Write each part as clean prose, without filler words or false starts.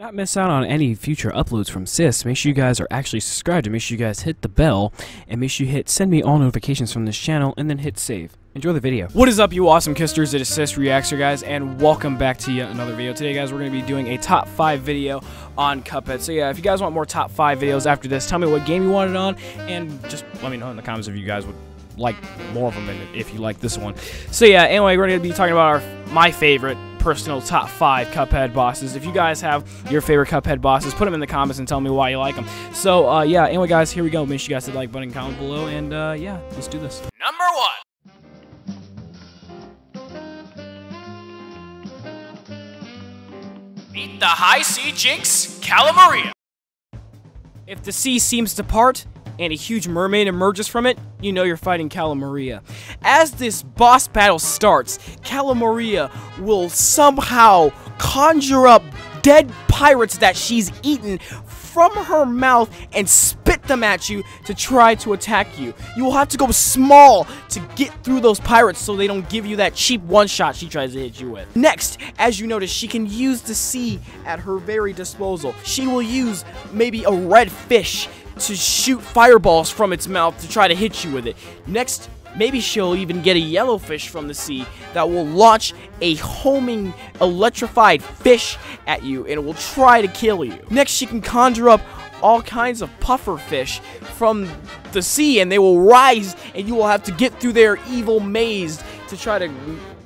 Not miss out on any future uploads from Cis, make sure you guys are actually subscribed, and make sure you guys hit the bell, and make sure you hit send me all notifications from this channel, and then hit save. Enjoy the video. What is up, you awesome kisters? It is CistReactZ, guys, and welcome back to yet another video. Today, guys, we're going to be doing a top 5 video on Cuphead. So yeah, if you guys want more top 5 videos after this, tell me what game you want it on, and just let me know in the comments if you guys would like more of them, and if you like this one. So yeah, anyway, we're going to be talking about my favorite personal top 5 Cuphead bosses. If you guys have your favorite Cuphead bosses, put them in the comments and tell me why you like them. So yeah, anyway, guys, here we go. Make sure you guys hit the like button and comment below, and yeah, let's do this. Number 1. Meet the High Sea Jinx, Calamaria. If the sea seems to part and a huge mermaid emerges from it, you know you're fighting Calamaria. As this boss battle starts, Calamaria will somehow conjure up dead pirates that she's eaten from her mouth and spit them at you to try to attack you. You will have to go small to get through those pirates so they don't give you that cheap one-shot she tries to hit you with. Next, as you notice, she can use the sea at her very disposal. She will use maybe a red fish to shoot fireballs from its mouth to try to hit you with it. Next, maybe she'll even get a yellowfish from the sea that will launch a homing electrified fish at you and it will try to kill you. Next, she can conjure up all kinds of puffer fish from the sea and they will rise and you will have to get through their evil maze to try to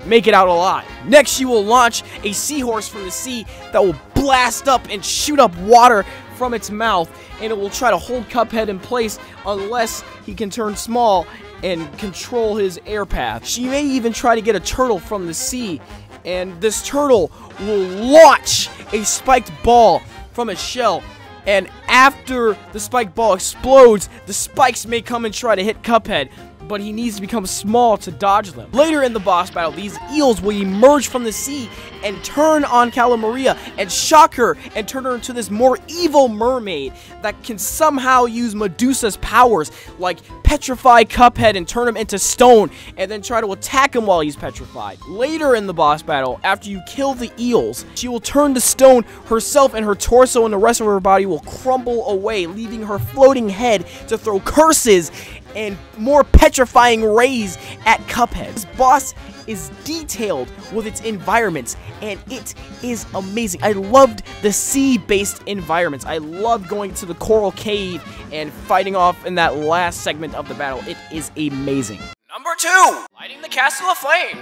make it out alive. Next, she will launch a seahorse from the sea that will blast up and shoot up water from its mouth, and it will try to hold Cuphead in place unless he can turn small and control his air path. She may even try to get a turtle from the sea, and this turtle will launch a spiked ball from its shell, and after the spiked ball explodes, the spikes may come and try to hit Cuphead, but he needs to become small to dodge them. Later in the boss battle, these eels will emerge from the sea and turn on Calamaria and shock her and turn her into this more evil mermaid that can somehow use Medusa's powers, like petrify Cuphead and turn him into stone and then try to attack him while he's petrified. Later in the boss battle, after you kill the eels, she will turn to stone herself, and her torso and the rest of her body will crumble away, leaving her floating head to throw curses and more petrifying rays at Cuphead. This boss is detailed with its environments, and it is amazing. I loved the sea-based environments. I loved going to the coral cave and fighting off in that last segment of the battle. It is amazing. Number 2, lighting the castle aflame,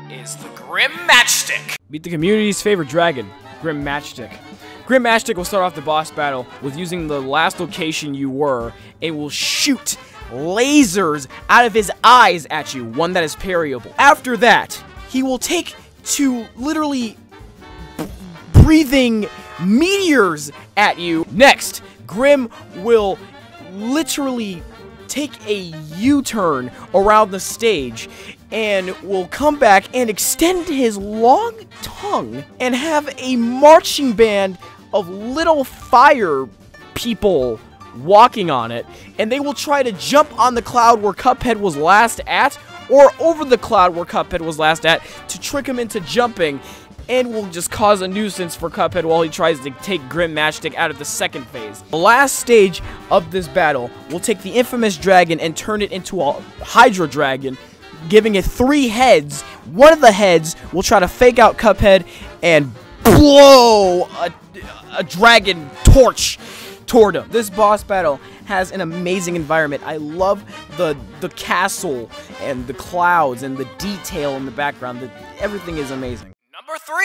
is the Grim Matchstick. Meet the community's favorite dragon, Grim Matchstick. Grim Matchstick will start off the boss battle with using the last location you were, and will shoot lasers out of his eyes at you, one that is parryable. After that, he will take to literally breathing meteors at you. Next, Grim will literally take a U-turn around the stage and will come back and extend his long tongue and have a marching band of little fire people walking on it, and they will try to jump on the cloud where Cuphead was last at, or over the cloud where Cuphead was last at, to trick him into jumping, and will just cause a nuisance for Cuphead while he tries to take Grim Matchstick out of the second phase. The last stage of this battle will take the infamous dragon and turn it into a Hydra dragon, giving it 3 heads. One of the heads will try to fake out Cuphead and blow a dragon torch toward him. This boss battle has an amazing environment. I love the castle and the clouds and the detail in the background. Everything is amazing. Number 3,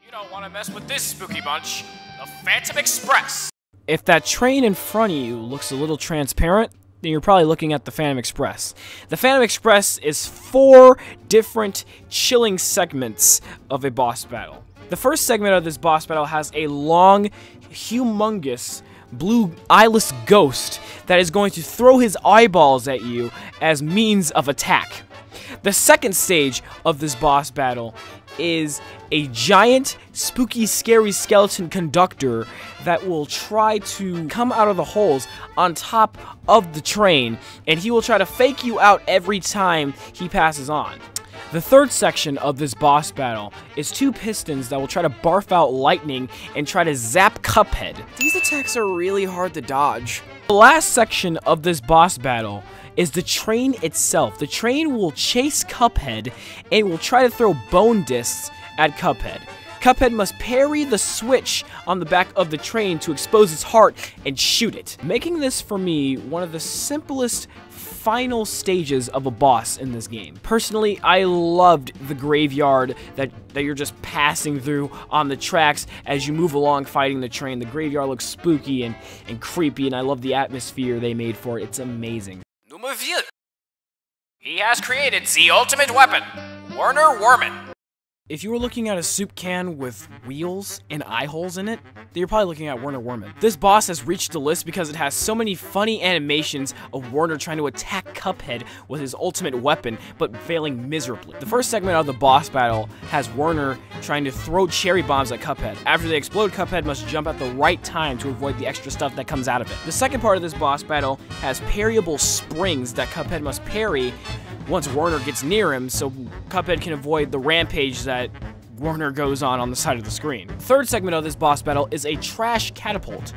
you don't want to mess with this spooky bunch, the Phantom Express. If that train in front of you looks a little transparent, then you're probably looking at the Phantom Express. The Phantom Express is 4 different chilling segments of a boss battle. The first segment of this boss battle has a long, humongous blue eyeless ghost that is going to throw his eyeballs at you as means of attack. The second stage of this boss battle is a giant, spooky, scary skeleton conductor that will try to come out of the holes on top of the train, and he will try to fake you out every time he passes on. The third section of this boss battle is two pistons that will try to barf out lightning and try to zap Cuphead. These attacks are really hard to dodge. The last section of this boss battle is the train itself. The train will chase Cuphead and will try to throw bone discs at Cuphead. Cuphead must parry the switch on the back of the train to expose its heart and shoot it, making this, for me, one of the simplest final stages of a boss in this game. Personally, I loved the graveyard that you're just passing through on the tracks as you move along fighting the train. The graveyard looks spooky and creepy, and I love the atmosphere they made for it. It's amazing. Nummer 4. He has created the ultimate weapon, Werner Werman. If you were looking at a soup can with wheels and eye holes in it, then you're probably looking at Werner Werman. This boss has reached the list because it has so many funny animations of Werner trying to attack Cuphead with his ultimate weapon, but failing miserably. The first segment of the boss battle has Werner trying to throw cherry bombs at Cuphead. After they explode, Cuphead must jump at the right time to avoid the extra stuff that comes out of it. The second part of this boss battle has parryable springs that Cuphead must parry once Werner gets near him, so Cuphead can avoid the rampage that Werner goes on the side of the screen. The third segment of this boss battle is a trash catapult.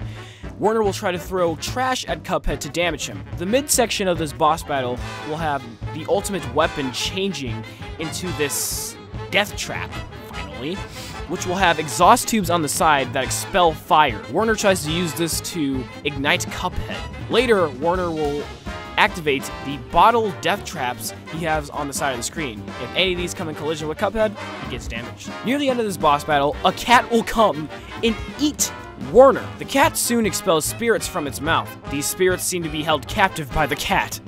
Werner will try to throw trash at Cuphead to damage him. The midsection of this boss battle will have the ultimate weapon changing into this death trap, finally, which will have exhaust tubes on the side that expel fire. Werner tries to use this to ignite Cuphead. Later, Werner will activate the bottle death traps he has on the side of the screen. If any of these come in collision with Cuphead, he gets damaged. Near the end of this boss battle, a cat will come and eat Werner. The cat soon expels spirits from its mouth. These spirits seem to be held captive by the cat.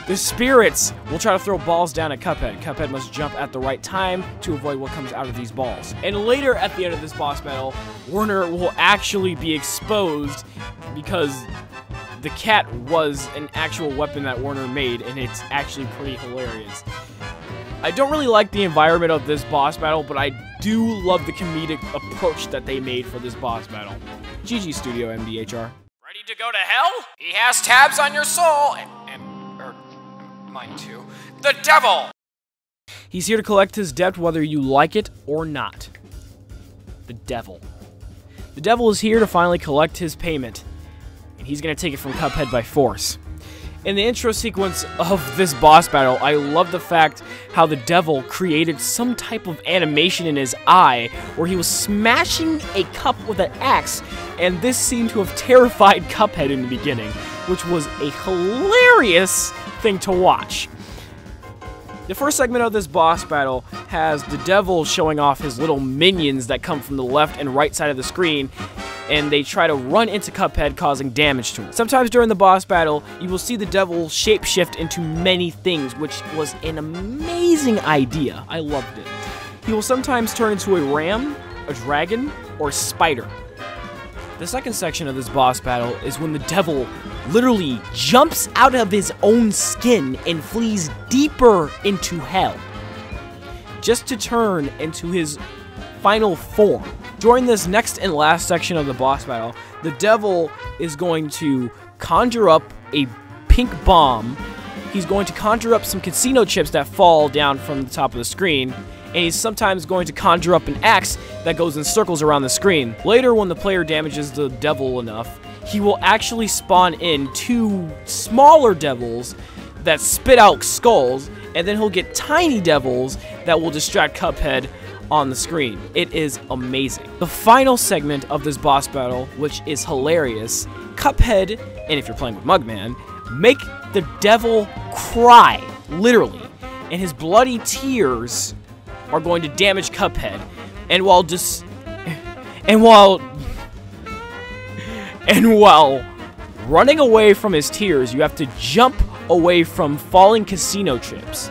The spirits will try to throw balls down at Cuphead. Cuphead must jump at the right time to avoid what comes out of these balls. And later at the end of this boss battle, Werner will actually be exposed because the cat was an actual weapon that Werner made, and it's actually pretty hilarious. I don't really like the environment of this boss battle, but I do love the comedic approach that they made for this boss battle. GG Studio MDHR. Ready to go to hell? He has tabs on your soul, and mine too. The devil! He's here to collect his debt whether you like it or not. The devil. The devil is here to finally collect his payment, and he's going to take it from Cuphead by force. In the intro sequence of this boss battle, I love the fact how the devil created some type of animation in his eye where he was smashing a cup with an axe, and this seemed to have terrified Cuphead in the beginning, which was a hilarious thing to watch. The first segment of this boss battle has the devil showing off his little minions that come from the left and right side of the screen, and they try to run into Cuphead, causing damage to him. Sometimes during the boss battle, you will see the devil shapeshift into many things, which was an amazing idea. I loved it. He will sometimes turn into a ram, a dragon, or a spider. The second section of this boss battle is when the devil literally jumps out of his own skin and flees deeper into hell, just to turn into his final form. During this next and last section of the boss battle, the devil is going to conjure up a pink bomb. He's going to conjure up some casino chips that fall down from the top of the screen, and he's sometimes going to conjure up an axe that goes in circles around the screen. Later, when the player damages the devil enough, he will actually spawn in two smaller devils that spit out skulls, and then he'll get tiny devils that will distract Cuphead on the screen. It is amazing. The final segment of this boss battle, which is hilarious, Cuphead, and if you're playing with Mugman, make the devil cry, literally, and his bloody tears are going to damage Cuphead, and while running away from his tears, you have to jump away from falling casino chips.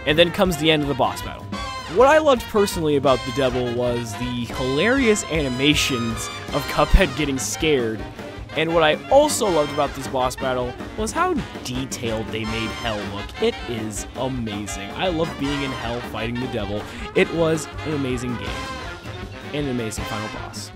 And then comes the end of the boss battle. What I loved personally about the devil was the hilarious animations of Cuphead getting scared. And what I also loved about this boss battle was how detailed they made hell look. It is amazing. I love being in hell fighting the devil. It was an amazing game and an amazing final boss.